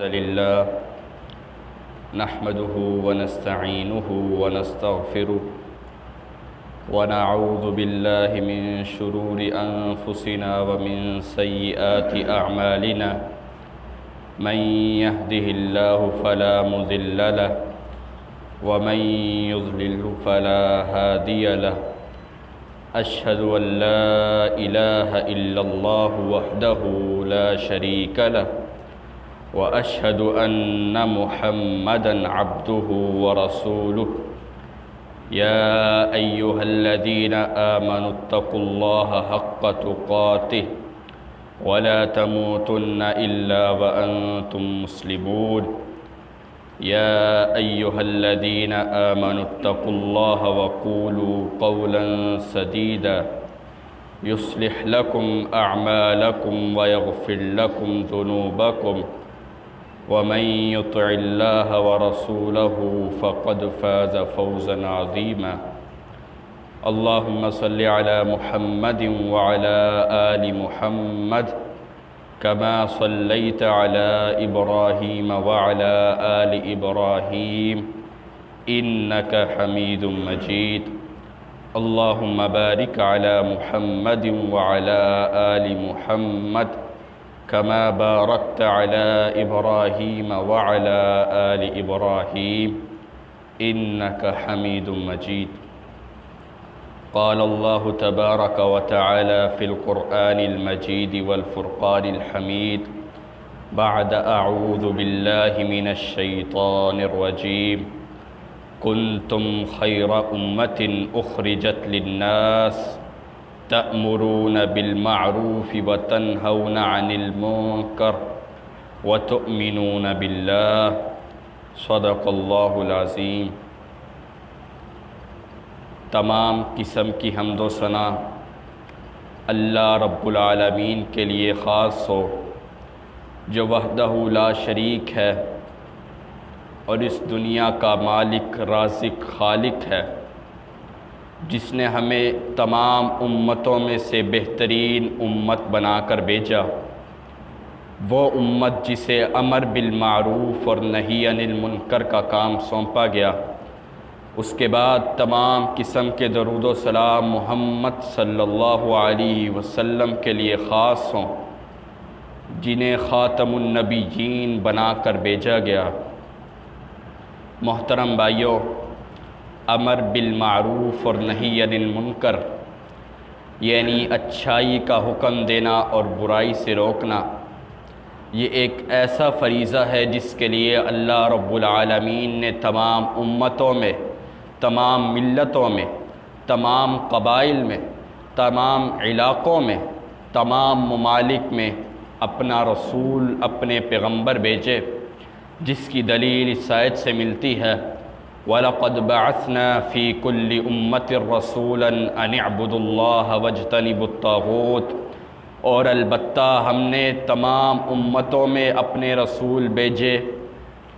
الحمد لله نحمده ونستعينه ونستغفره ونعوذ بالله من شرور أنفسنا ومن سيئات أعمالنا من يهده الله فلا مضل له ومن يضلل فلا هادي له أشهد أن لا إله إلا الله وحده لا شريك له وأشهد أن محمدًا عبده ورسوله يا أيها الذين آمنوا اتقوا الله حق تقاته ولا تموتن إلا وأنتم مسلمون يا أيها الذين آمنوا اتقوا الله وقولوا قولا سديدا يصلح لكم أعمالكم ويغفر لكم ذنوبكم ومن يطع الله ورسوله فقد فاز فوزا عظيما اللهم صل على محمد وعلى آل محمد كما صليت على إبراهيم وعلى آل إبراهيم إنك حميد مجيد اللهم بارك على محمد وعلى آل محمد كما باركت على إبراهيم وعلى آل إبراهيم إنك حميد مجيد قال الله تبارك وتعالى في القرآن المجيد والفرقان الحميد بعد أعوذ بالله من الشيطان الرجيم كنتم خير أمة أخرجت للناس تأمرون بالمعروف وتنهون عن المنكر وتؤمنون بالله صدق الله العظيم تمام قسم کی حمد و ثنا اللہ رب العالمین کے لیے خاص ہو جو وحدہ لا شریک ہے اور اس دنیا کا مالک رازق خالق ہے، جس نے ہمیں تمام امتوں میں سے بہترین امت بنا کر بھیجا، وہ امت جسے امر بالمعروف اور نہی عن المنکر کا کام سونپا گیا۔ اس کے بعد تمام قسم کے درود و سلام محمد صلی اللہ علیہ وسلم کے لیے خاص ہوں، جنہیں خاتم النبیین بنا کر بھیجا گیا۔ محترم بھائیوں، امر بالمعروف اور نہی عن المنکر یعنی اچھائی کا حکم دینا اور برائی سے روکنا، یہ ایک ایسا فریضہ ہے جس کے لیے اللہ رب العالمین نے تمام امتوں میں، تمام ملتوں میں، تمام قبائل میں، تمام علاقوں میں، تمام ممالک میں اپنا رسول، اپنے پیغمبر بھیجے، جس کی دلیل اس آیت سے ملتی ہے وَلَقَدْ بَعَثْنَا فِي كُلِّ أُمَّةٍ رَسُولًا أَنِ اعْبُدُوا اللَّهَ وَاجْتَنِبُوا الطَّاغُوتَ، اور البتہ ہم نے تمام امتوں میں اپنے رسول بھیجے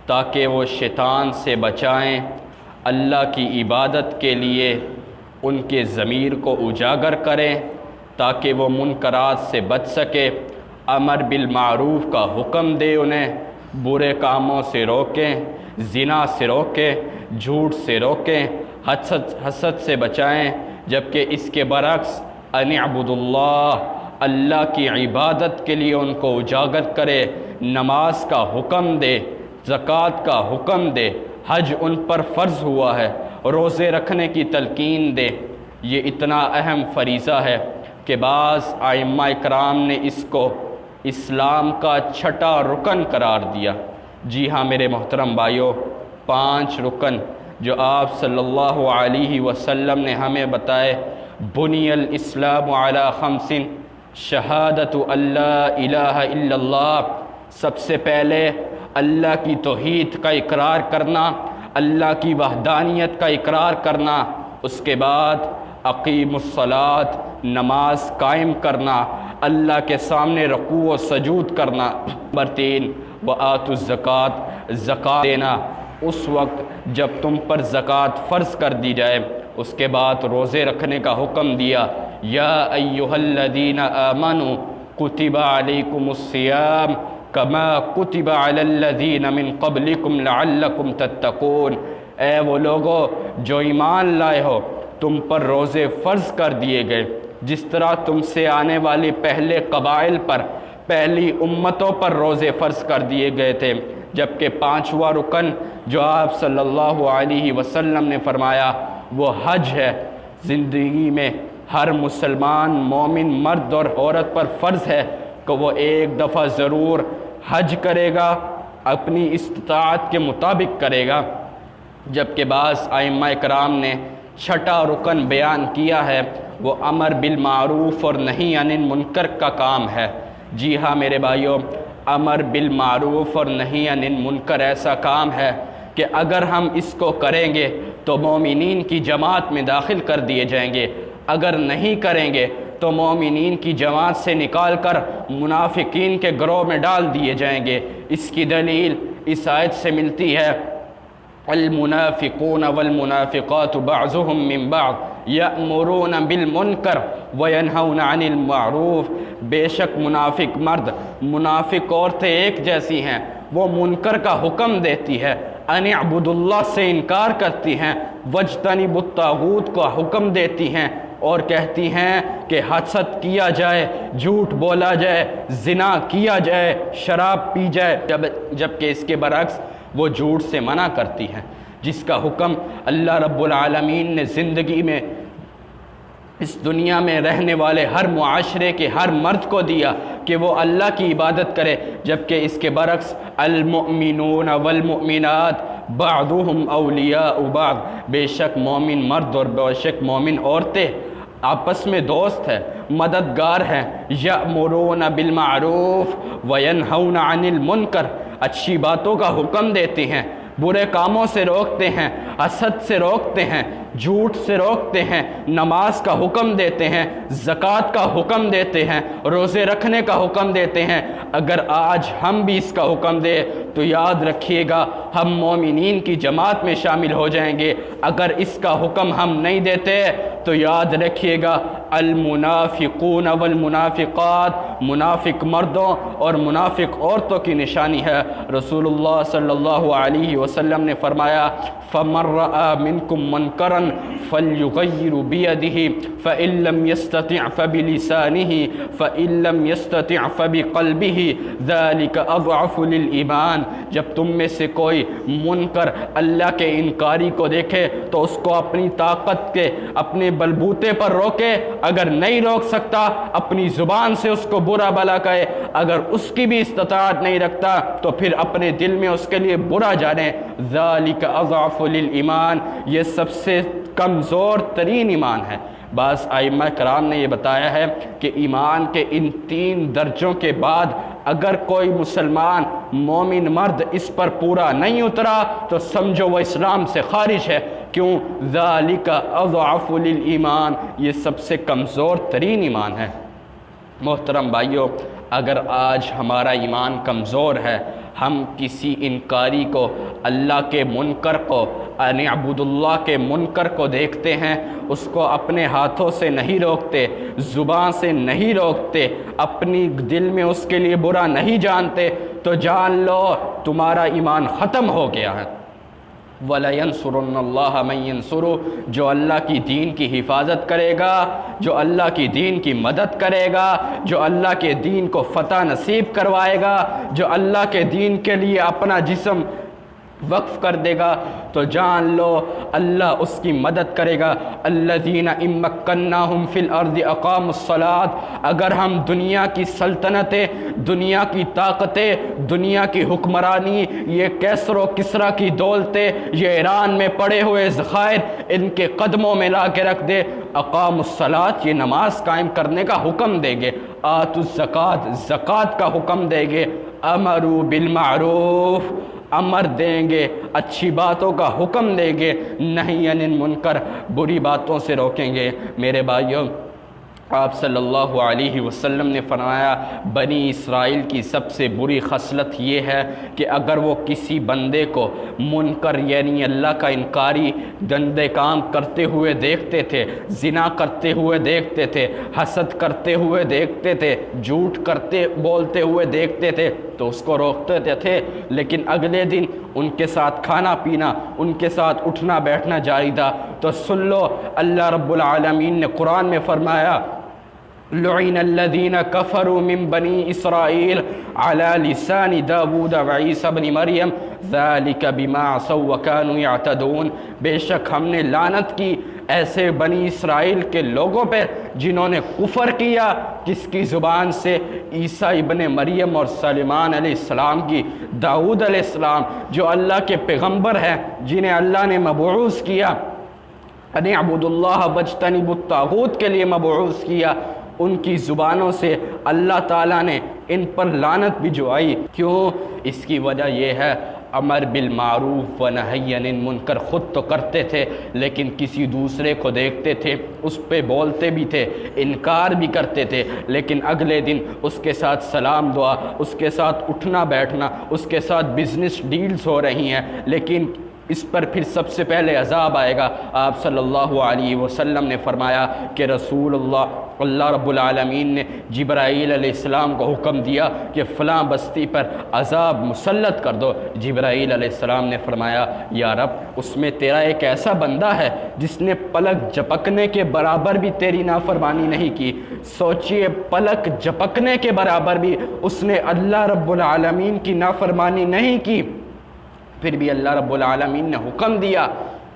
تاکہ وہ شیطان سے بچائیں، اللہ کی عبادت کے لیے ان کے ضمیر کو اجاگر کریں تاکہ وہ منکرات سے بچ سکے، امر بالمعروف کا حکم دے، انہیں برے کاموں سے روکیں، زنا سے روکیں، جھوٹ سے روکیں، حسد سے بچائیں، جبکہ اس کے برعکس ان اعبدوا اللہ، اللہ کی عبادت کے لیے ان کو اجاگر کرے، نماز کا حکم دے، زکوٰۃ کا حکم دے، حج ان پر فرض ہوا ہے، روزے رکھنے کی تلقین دے۔ یہ اتنا اہم فریضہ ہے کہ بعض ائمہ اکرام نے اس کو اسلام کا چھٹا رکن قرار دیا۔ جی ہاں میرے محترم بھائیوں، 5 رکن جو آپ صلی اللہ علیہ وسلم نے ہمیں بتائے، بنی الاسلام علی 5، شہادت اللہ الہ الا اللہ، سب سے پہلے اللہ کی توحید کا اقرار کرنا، اللہ کی وحدانیت کا اقرار کرنا، اس کے بعد اقیم الصلاۃ، نماز قائم کرنا، اللہ کے سامنے رکوع و سجود کرنا، نمبر 3 وآتوا الزکوٰۃ، زکوٰۃ دینا اس وقت جب تم پر زکوٰۃ فرض کر دی جائے، اس کے بعد روزے رکھنے کا حکم دیا، یا ایھا الذین آمنوا کتب علیکم الصیام کما کتب علی الذین من قبلکم لعلکم تتقون، اے وہ لوگو جو ایمان لائے ہو، تم پر روزے فرض کر دیے گئے جس طرح تم سے آنے والی پہلے قبائل پر، پہلی امتوں پر روزے فرض کر دیے گئے تھے۔ جبکہ پانچواں رکن جو آپ صلی اللہ علیہ وسلم نے فرمایا وہ حج ہے۔ زندگی میں ہر مسلمان مومن مرد اور عورت پر فرض ہے کہ وہ ایک دفعہ ضرور حج کرے گا، اپنی استطاعت کے مطابق کرے گا۔ جبکہ بعض ائمہ کرام نے چھٹا رکن بیان کیا ہے، وہ امر بالمعروف اور نہی عن المنکر کا کام ہے۔ جی ہاں میرے بھائیوں، امر بالمعروف اور نہی عن المنکر ایسا کام ہے کہ اگر ہم اس کو کریں گے تو مومنین کی جماعت میں داخل کر دیے جائیں گے، اگر نہیں کریں گے تو مومنین کی جماعت سے نکال کر منافقین کے گروہ میں ڈال دیے جائیں گے۔ اس کی دلیل اس آیت سے ملتی ہے، المنافقون والمنافقات بعضهم من بعض یأمرون بالمنکر وینہون عن المعروف، بے شک منافق مرد منافق عورتیں ایک جیسی ہیں، وہ منکر کا حکم دیتی ہے، ان اعبدوا اللہ سے انکار کرتی ہیں، واجتنبوا الطاغوت کو حکم دیتی ہیں اور کہتی ہیں کہ حسد کیا جائے، جھوٹ بولا جائے، زنا کیا جائے، شراب پی جائے، جبکہ اس کے برعکس وہ جھوٹ سے منع کرتی ہیں، جس کا حکم اللہ رب العالمین نے زندگی میں اس دنیا میں رہنے والے ہر معاشرے کے ہر مرد کو دیا کہ وہ اللہ کی عبادت کرے۔ جبکہ اس کے برعکس المؤمنون والمؤمنات بعضهم اولیاء بعض، بے شک مومن مرد اور بے شک مومن عورتیں آپس میں دوست ہیں، مددگار ہیں۔ یأمرون بالمعروف وینہون عن المنکر، اچھی باتوں کا حکم دیتے ہیں، برے کاموں سے روکتے ہیں، حسد سے روکتے ہیں، جھوٹ سے روکتے ہیں، نماز کا حکم دیتے ہیں، زکوٰۃ کا حکم دیتے ہیں، روزے رکھنے کا حکم دیتے ہیں۔ اگر آج ہم بھی اس کا حکم دیں تو یاد رکھیے گا ہم مومنین کی جماعت میں شامل ہو جائیں گے۔ اگر اس کا حکم ہم نہیں دیتے تو یاد رکھیے گا المنافقون والمنافقات، منافق مردوں اور منافق عورتوں کی نشانی ہے۔ رسول اللہ صلی اللہ علیہ وسلم نے فرمایا فَمَن رَأَى مِنكُم مُنكَرًا فَلْيُغَيِّرْ بِيَدِهِ فَإِن لَّمْ يَسْتَطِعْ فَبِلِسَانِهِ فَإِن لَّمْ يَسْتَطِعْ فَبِقَلْبِهِ ذَلِكَ أَضْعَفُ لِلْإِيمَانِ، جب تم میں سے کوئی منکر اللہ کے انکاری کو دیکھے تو اس کو اپنی طاقت کے اپنے بلبوتے پر روکے، اگر نہیں روک سکتا اپنی زبان سے اس کو برا بھلا کہے، اگر اس کی بھی استطاعت نہیں رکھتا تو پھر اپنے دل میں اس کے لیے برا جانے۔ ذَلِكَ أَضْعَفُ لِلْإِيمَانِ، یہ سب سے کمزور ترین ایمان ہے۔ بعض ائمہ کرام نے یہ بتایا ہے کہ ایمان کے ان تین درجوں کے بعد اگر کوئی مسلمان مومن مرد اس پر پورا نہیں اترا تو سمجھو وہ اسلام سے خارج ہے۔ کیوں؟ ذَلِكَ أَضْعَفُ لِلْإِيمَانِ، یہ سب سے کمزور ترین ایمان ہے۔ محترم بھائیوں، اگر آج ہمارا ایمان کمزور ہے، ہم کسی انکاری کو، اللہ کے منکر کو، ان اعبدوا اللہ کے منکر کو دیکھتے ہیں، اس کو اپنے ہاتھوں سے نہیں روکتے، زبان سے نہیں روکتے، اپنی دل میں اس کے لیے برا نہیں جانتے، تو جان لو تمہارا ایمان ختم ہو گیا ہے۔ وَلَيَنْصُرُنَّ اللَّهَ مَن يَنْصُرُهُ، جو اللہ کی دین کی حفاظت کرے گا، جو اللہ کی دین کی مدد کرے گا، جو اللہ کے دین کو فتح نصیب کروائے گا، جو اللہ کے دین کے لیے اپنا جسم وقف کر دے گا، تو جان لو اللہ اس کی مدد کرے گا۔ الذین ان مکناہم فی الارض اقاموا الصلاۃ، اگر ہم دنیا کی سلطنتیں، دنیا کی طاقتیں، دنیا کی حکمرانی، یہ کیسر و کسریٰ کی دولتیں، یہ ایران میں پڑے ہوئے ذخائر ان کے قدموں میں لا کے رکھ دے، اقاموا الصلاۃ، یہ نماز قائم کرنے کا حکم دیں گے، آتوا الزکوٰۃ، زکوٰۃ کا حکم دیں گے، امروا بالمعروف، امر دیں گے، اچھی باتوں کا حکم دیں گے، نہی عن المنکر، بری باتوں سے روکیں گے۔ میرے بھائیوں، آپ صلی اللہ علیہ وسلم نے فرمایا بنی اسرائیل کی سب سے بری خصلت یہ ہے کہ اگر وہ کسی بندے کو منکر یعنی اللہ کا انکاری گندے کام کرتے ہوئے دیکھتے تھے، زنا کرتے ہوئے دیکھتے تھے، حسد کرتے ہوئے دیکھتے تھے، جھوٹ بولتے ہوئے دیکھتے تھے تو اس کو روکتے تھے، لیکن اگلے دن ان کے ساتھ کھانا پینا، ان کے ساتھ اٹھنا بیٹھنا جاری تھا، تو سن لو اللہ رب العالمین نے قرآن میں فرمایا لعن الذین کفروا من بنی اسرائیل علی لسان داود وعیسی بن مریم ذالک بما عصوا وکانوا یعتدون، بے شک ہم نے لعنت کی ایسے بنی اسرائیل کے لوگوں پہ جنہوں نے کفر کیا، کس کی زبان سے؟ عیسیٰ ابن مریم اور سلیمان علیہ السلام کی، داؤد علیہ السلام جو اللہ کے پیغمبر ہیں، جنہیں اللہ نے مبعوث کیا، ان اعبدوا اللہ واجتنبوا الطاغوت کے لیے مبعوث کیا، ان کی زبانوں سے اللہ تعالیٰ نے ان پر لعنت بھجوائی۔ کیوں؟ اس کی وجہ یہ ہے امر بالمعروف و نہی عن المنکر خود تو کرتے تھے، لیکن کسی دوسرے کو دیکھتے تھے، اس پہ بولتے بھی تھے، انکار بھی کرتے تھے، لیکن اگلے دن اس کے ساتھ سلام دعا، اس کے ساتھ اٹھنا بیٹھنا، اس کے ساتھ بزنس ڈیلز ہو رہی ہیں، لیکن اس پر پھر سب سے پہلے عذاب آئے گا۔ آپ صلی اللہ علیہ وسلم نے فرمایا کہ رسول اللہ رب العالمین نے جبرائیل علیہ السلام کو حکم دیا کہ فلاں بستی پر عذاب مسلط کر دو۔ جبرائیل علیہ السلام نے فرمایا یا رب، اس میں تیرا ایک ایسا بندہ ہے جس نے پلک جھپکنے کے برابر بھی تیری نافرمانی نہیں کی۔ سوچئے، پلک جھپکنے کے برابر بھی اس نے اللہ رب العالمین کی نافرمانی نہیں کی، پھر بھی اللہ رب العالمین نے حکم دیا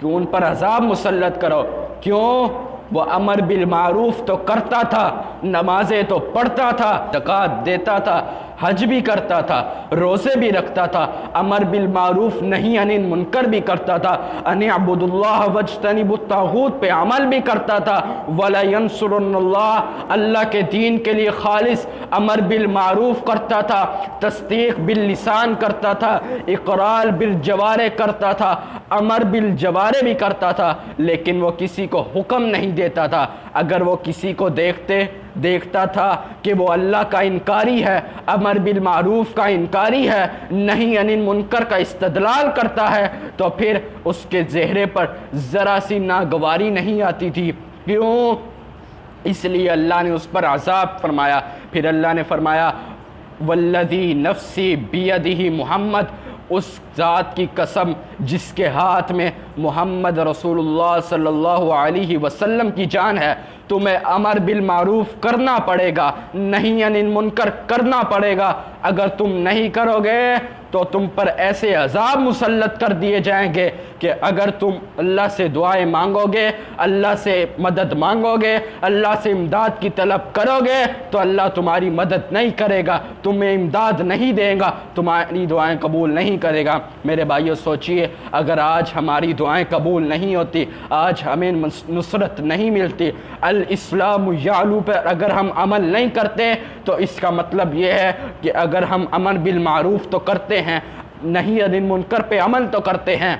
کہ ان پر عذاب مسلط کرو۔ کیوں؟ وہ امر بالمعروف تو کرتا تھا، نمازیں تو پڑھتا تھا، زکوٰۃ دیتا تھا، حج بھی کرتا تھا، روزے بھی رکھتا تھا، امر بالمعروف نہی عن المنکر بھی کرتا تھا، ان اعبدوا اللہ واجتنبوا الطاغوت پہ عمل بھی کرتا تھا، ولا ینصرن اللہ، اللہ کے دین کے لیے خالص امر بالمعروف کرتا تھا، تصدیق باللسان کرتا تھا، اقرار بالجوارح کرتا تھا، امر بالجوارح بھی کرتا تھا، لیکن وہ کسی کو حکم نہیں دیتا تھا۔ اگر وہ کسی کو دیکھتا تھا کہ وہ اللہ کا انکاری ہے، امر بالمعروف کا انکاری ہے، نہی عن المنکر کا استدلال کرتا ہے، تو پھر اس کے چہرے پر ذرا سی ناگواری نہیں آتی تھی۔ کیوں؟ اس لیے اللہ نے اس پر عذاب فرمایا۔ پھر اللہ نے فرمایا والذی نفسی بیدہ، محمد، اس ذات کی قسم جس کے ہاتھ میں محمد رسول اللہ صلی اللہ علیہ وسلم کی جان ہے، تمہیں امر بالمعروف کرنا پڑے گا، نہی عن المنکر کرنا پڑے گا۔ اگر تم نہیں کرو گے تو تم پر ایسے عذاب مسلط کر دیے جائیں گے کہ اگر تم اللہ سے دعائیں مانگو گے، اللہ سے مدد مانگو گے، اللہ سے امداد کی طلب کرو گے تو اللہ تمہاری مدد نہیں کرے گا، تمہیں امداد نہیں دے گا، تمہاری دعائیں قبول نہیں کرے گا۔ میرے بھائیو، سوچئے، اگر آج ہماری دعائیں قبول نہیں ہوتی، آج ہمیں نصرت نہیں ملتی، الاسلام یعلو پر اگر ہم عمل نہیں کرتے، تو اس کا مطلب یہ ہے کہ اگر ہم امر بالمعروف تو کرتے ہیں، نہی عن المنکر پہ عمل تو کرتے ہیں،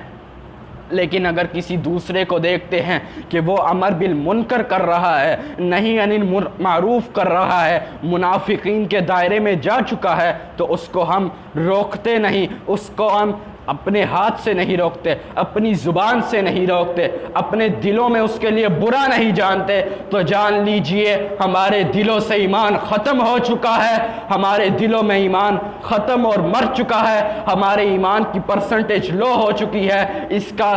لیکن اگر کسی دوسرے کو دیکھتے ہیں کہ وہ امر بالمنکر کر رہا ہے، نہی عن المعروف کر رہا ہے، منافقین کے دائرے میں جا چکا ہے، تو اس کو ہم روکتے نہیں، اس کو ہم اپنے ہاتھ سے نہیں روکتے، اپنی زبان سے نہیں روکتے، اپنے دلوں میں اس کے لیے برا نہیں جانتے، تو جان لیجئے ہمارے دلوں سے ایمان ختم ہو چکا ہے، ہمارے دلوں میں ایمان ختم اور مر چکا ہے، ہمارے ایمان کی پرسنٹیج لو ہو چکی ہے۔ اس کا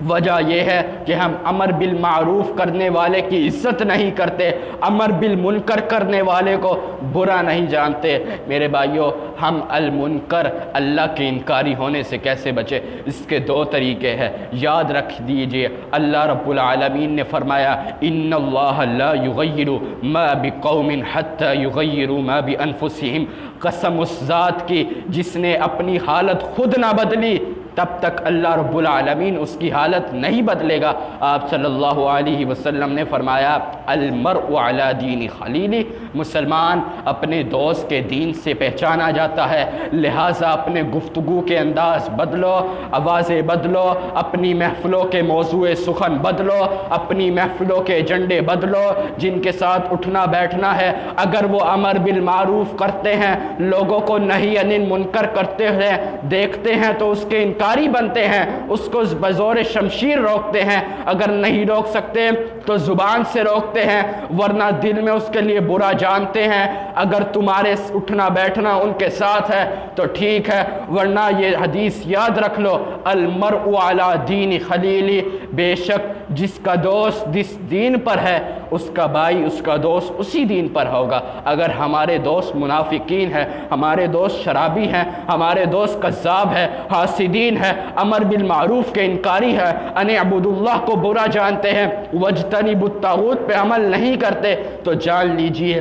وجہ یہ ہے کہ ہم امر بالمعروف کرنے والے کی عزت نہیں کرتے، امر بالمنکر کرنے والے کو برا نہیں جانتے۔ میرے بھائیوں، ہم المنکر، اللہ کے انکاری ہونے سے کیسے بچے؟ اس کے دو طریقے ہیں، یاد رکھ دیجئے۔ اللہ رب العالمین نے فرمایا ان اللہ لا یغیر ما بقوم حتی یغیروا ما بانفسہم، قسم اس ذات کی جس نے اپنی حالت خود نہ بدلی تب تک اللہ رب العالمین اس کی حالت نہیں بدلے گا۔ آپ صلی اللہ علیہ وسلم نے فرمایا المرء علی دین خلیلی، مسلمان اپنے دوست کے دین سے پہچانا جاتا ہے، لہٰذا اپنے گفتگو کے انداز بدلو، آوازیں بدلو، اپنی محفلوں کے موضوع سخن بدلو، اپنی محفلوں کے ایجنڈے بدلو، جن کے ساتھ اٹھنا بیٹھنا ہے اگر وہ امر بالمعروف کرتے ہیں، لوگوں کو نہی عن المنکر کرتے ہیں دیکھتے ہیں تو اس کے انکاری بنتے ہیں، اس کو بزور شمشیر روکتے ہیں، اگر نہیں روک سکتے تو زبان سے روکتے ہیں، ورنہ دل میں اس کے لیے برا جانتے ہیں۔ اگر تمہارے اٹھنا بیٹھنا ان کے ساتھ ہے تو ٹھیک ہے، ورنہ یہ حدیث یاد رکھ لو المرء علی دین خلیلی، بے شک جس کا دوست جس دین پر ہے اس کا بھائی اس کا دوست اسی دین پر ہوگا۔ اگر ہمارے دوست منافقین ہیں، ہمارے دوست شرابی ہیں، ہمارے دوست کذاب ہے، حاسدین ہے، امر بالمعروف کے انکاری ہے، ان اعبدوا اللہ کو برا جانتے ہیں، واجتنبوا الطاغوت پہ عمل نہیں کرتے، تو جان لیجئے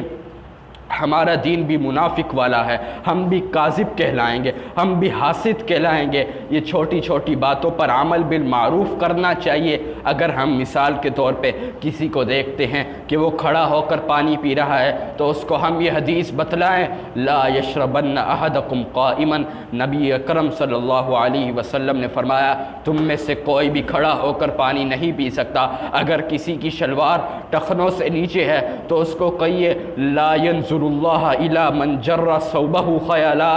ہمارا دین بھی منافق والا ہے، ہم بھی کاذب کہلائیں گے، ہم بھی حاسد کہلائیں گے۔ یہ چھوٹی چھوٹی باتوں پر عمل بالمعروف کرنا چاہیے۔ اگر ہم مثال کے طور پہ کسی کو دیکھتے ہیں کہ وہ کھڑا ہو کر پانی پی رہا ہے تو اس کو ہم یہ حدیث بتلائیں لا یشربن احدکم قائما، نبی اکرم صلی اللہ علیہ وسلم نے فرمایا تم میں سے کوئی بھی کھڑا ہو کر پانی نہیں پی سکتا۔ اگر کسی کی شلوار ٹخنوں سے نیچے ہے تو اس کو کہیے لا ينظر اللہ الی من جر ثوبہ خیلا،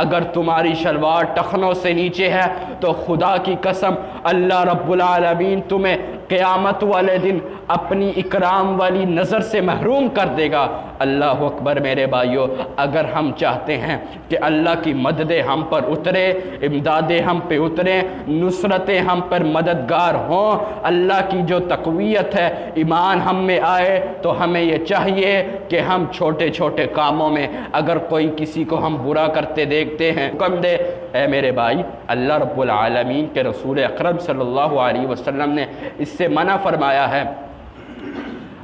اگر تمہاری شلوار ٹخنوں سے نیچے ہے تو خدا کی قسم اللہ رب العالمین تمہیں قیامت والے دن اپنی اکرام والی نظر سے محروم کر دے گا۔ اللہ اکبر میرے بھائیوں، اگر ہم چاہتے ہیں کہ اللہ کی مددیں ہم پر اترے، امدادیں ہم پہ اتریں، نصرتیں ہم پر مددگار ہوں، اللہ کی جو تقویت ہے ایمان ہم میں آئے، تو ہمیں یہ چاہیے کہ ہم چھوٹے چھوٹے کاموں میں اگر کوئی کسی کو ہم برا کرتے دیکھتے ہیں حکم دے۔ اے میرے بھائی، اللہ رب العالمین کے رسول اکرم صلی اللہ علیہ وسلم نے اس سے منع فرمایا ہے۔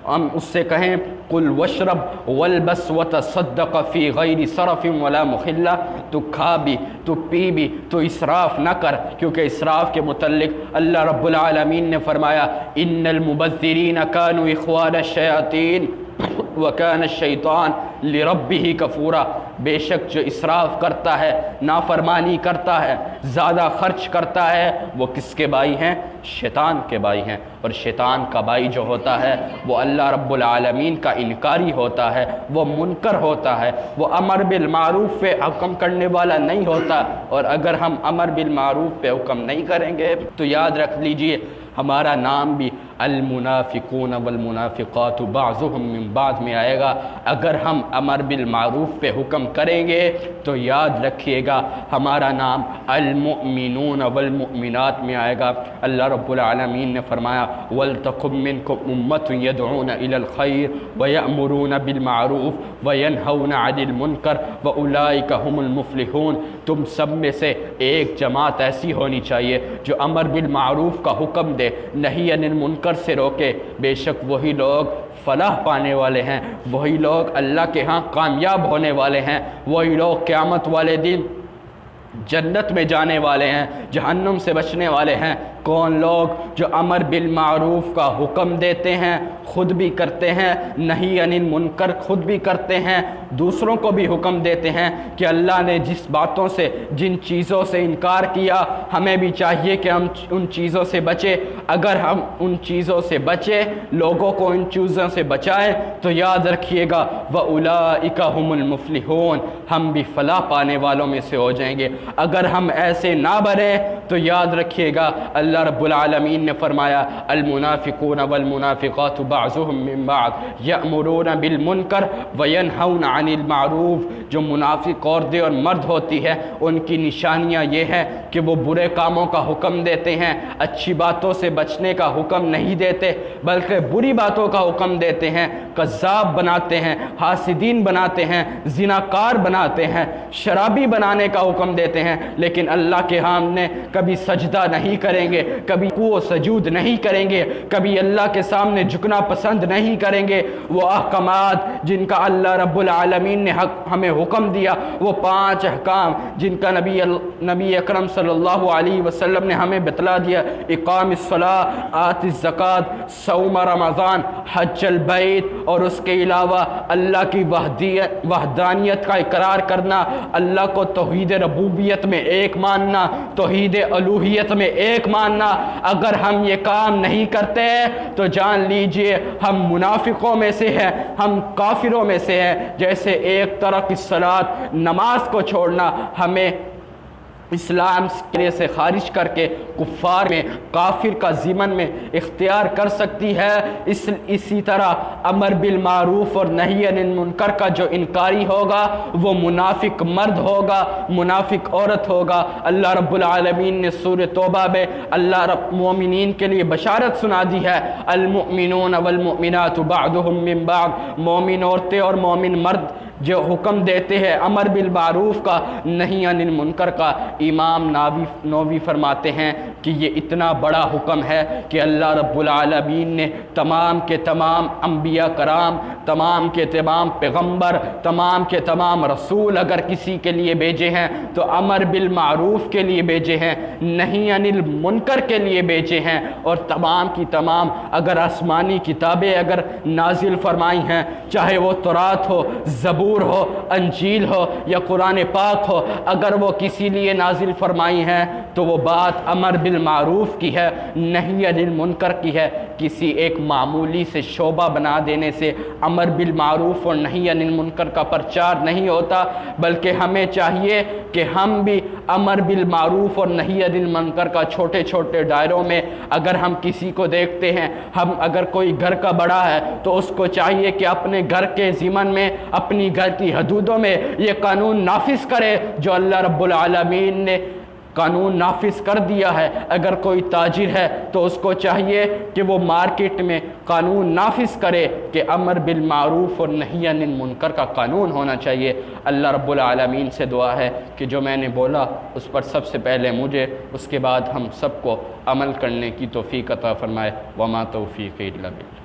ہم اس سے کہیں قل واشرب والبس وتصدق فی غیر صرف ولا مخلہ، تو کھا بھی تو پی بھی تو اسراف نہ کر، کیونکہ اسراف کے متعلق اللہ رب العالمین نے فرمایا ان المبذرین کانوا اخوان الشیاطین وکان الشیطان لربہ کفورا، بے شک جو اسراف کرتا ہے، نافرمانی کرتا ہے، زیادہ خرچ کرتا ہے، وہ کس کے بھائی ہیں؟ شیطان کے بھائی ہیں۔ اور شیطان کا بھائی جو ہوتا ہے وہ اللہ رب العالمین کا انکاری ہوتا ہے، وہ منکر ہوتا ہے، وہ امر بالمعروف پہ حکم کرنے والا نہیں ہوتا۔ اور اگر ہم امر بالمعروف پہ حکم نہیں کریں گے تو یاد رکھ لیجئے ہمارا نام بھی المنافقون والمنافقات بعضهم من بعض میں آئے گا۔ اگر ہم امر بالمعروف پہ حکم کریں گے تو یاد رکھیے گا ہمارا نام المؤمنون والمؤمنات میں آئے گا۔ اللہ رب العالمین نے فرمایا وَلْتَقُمْ مِنْكُمْ أُمَّةٌ يَدْعُونَ إِلَى الْخَيْرِ وَيَأْمُرُونَ بِالْمَعْرُوفِ وَيَنْهَوْنَ عَنِ الْمُنْكَرِ وَأُولَئِكَ هُمُ الْمُفْلِحُونَ، تم سب میں سے ایک جماعت ایسی ہونی چاہیے جو امر بالمعروف کا حکم دے، نہی عن المنکر سے روکے، بے شک وہی لوگ فلاح پانے والے ہیں، وہی لوگ اللہ کے ہاں کامیاب ہونے والے ہیں، وہی لوگ قیامت والے دن جنت میں جانے والے ہیں، جہنم سے بچنے والے ہیں۔ کون لوگ جو امر بالمعروف کا حکم دیتے ہیں، خود بھی کرتے ہیں، نہی عن المنکر خود بھی کرتے ہیں، دوسروں کو بھی حکم دیتے ہیں کہ اللہ نے جس باتوں سے جن چیزوں سے انکار کیا ہمیں بھی چاہیے کہ ہم ان چیزوں سے بچیں۔ اگر ہم ان چیزوں سے بچیں، لوگوں کو ان چیزوں سے بچائیں، تو یاد رکھیے گا وَأُولَئِكَ هُمُ الْمُفْلِحُونَ، ہم بھی فلاح پانے والوں میں سے ہو جائیں گے۔ اگر ہم ایسے نہ بنیں تو یاد رکھیے گا اللہ رب العالمین نے فرمایا المنافقون والمنافقات بعضهم من بعض یأمرون بالمنکر وینہون عن المعروف، جو منافق عورتیں اور مرد ہوتی ہے ان کی نشانیاں یہ ہیں کہ وہ برے کاموں کا حکم دیتے ہیں، اچھی باتوں سے بچنے کا حکم نہیں دیتے بلکہ بری باتوں کا حکم دیتے ہیں، کذاب بناتے ہیں، حاسدین بناتے ہیں، زناکار بناتے ہیں، شرابی بنانے کا حکم دیتے ہیں، لیکن اللہ کے سامنے کبھی سجدہ نہیں کریں گے، کبھی رکوع و سجود نہیں کریں گے، کبھی اللہ کے سامنے جھکنا پسند نہیں کریں گے۔ وہ احکامات جن کا اللہ رب العالمین العالمین نے ہمیں حکم دیا، وہ 5 احکام جن کا نبی اکرم صلی اللہ علیہ وسلم نے ہمیں بتلا دیا، اقام الصلاۃ، آت الزکوٰۃ، صوم رمضان، حج البیت، اور اس کے علاوہ اللہ کی وحدانیت کا اقرار کرنا، اللہ کو توحید ربوبیت میں ایک ماننا، توحید الوہیت میں ایک ماننا۔ اگر ہم یہ کام نہیں کرتے تو جان لیجئے ہم منافقوں میں سے ہیں، ہم کافروں میں سے ہیں۔ جیسے ایک ترک الصلاۃ، نماز کو چھوڑنا ہمیں اسلام سے خارج کر کے کفار میں، کافر کا ضمن میں اختیار کر سکتی ہے، اسی طرح امر بالمعروف اور نہی عن المنکر کا جو انکاری ہوگا وہ منافق مرد ہوگا، منافق عورت ہوگا۔ اللہ رب العالمین نے سورہ توبہ میں اللہ رب مومنین کے لیے بشارت سنا دی ہے، المؤمنون والمؤمنات بعضهم من بعض، مومن عورتیں اور مومن مرد جو حکم دیتے ہیں امر بالمعروف کا، نہی عن المنکر کا۔ امام نووی فرماتے ہیں کہ یہ اتنا بڑا حکم ہے کہ اللہ رب العالمین نے تمام کے تمام انبیاء کرام، تمام کے تمام پیغمبر، تمام کے تمام رسول اگر کسی کے لیے بھیجے ہیں تو امر بالمعروف کے لیے بھیجے ہیں، نہی عن المنکر کے لیے بھیجے ہیں۔ اور تمام کی تمام اگر آسمانی کتابیں اگر نازل فرمائی ہیں، چاہے وہ تورات ہو، زبور ہو، انجیل ہو یا قرآن پاک ہو، اگر وہ کسی لیے نازل فرمائی ہیں تو وہ بات امر بالمعروف کی ہے، نہی عن المنکر کی ہے۔ کسی ایک معمولی سے شعبہ بنا دینے سے امر بالمعروف اور نہی عن المنکر کا پرچار نہیں ہوتا، بلکہ ہمیں چاہیے کہ ہم بھی امر بالمعروف اور نہی عن المنکر کا چھوٹے چھوٹے دائروں میں اگر ہم کسی کو دیکھتے ہیں، ہم اگر کوئی گھر کا بڑا ہے تو اس کو چاہیے کہ اپنے گھر کے ضمن میں، اپنی گھر کی حدودوں میں یہ قانون نافذ کرے جو اللہ رب العالمین نے قانون نافذ کر دیا ہے۔ اگر کوئی تاجر ہے تو اس کو چاہیے کہ وہ مارکیٹ میں قانون نافذ کرے کہ امر بالمعروف اور نہی عن المنکر کا قانون ہونا چاہیے۔ اللہ رب العالمین سے دعا ہے کہ جو میں نے بولا اس پر سب سے پہلے مجھے، اس کے بعد ہم سب کو عمل کرنے کی توفیق عطا فرمائے۔ وما توفیقی الا باللہ۔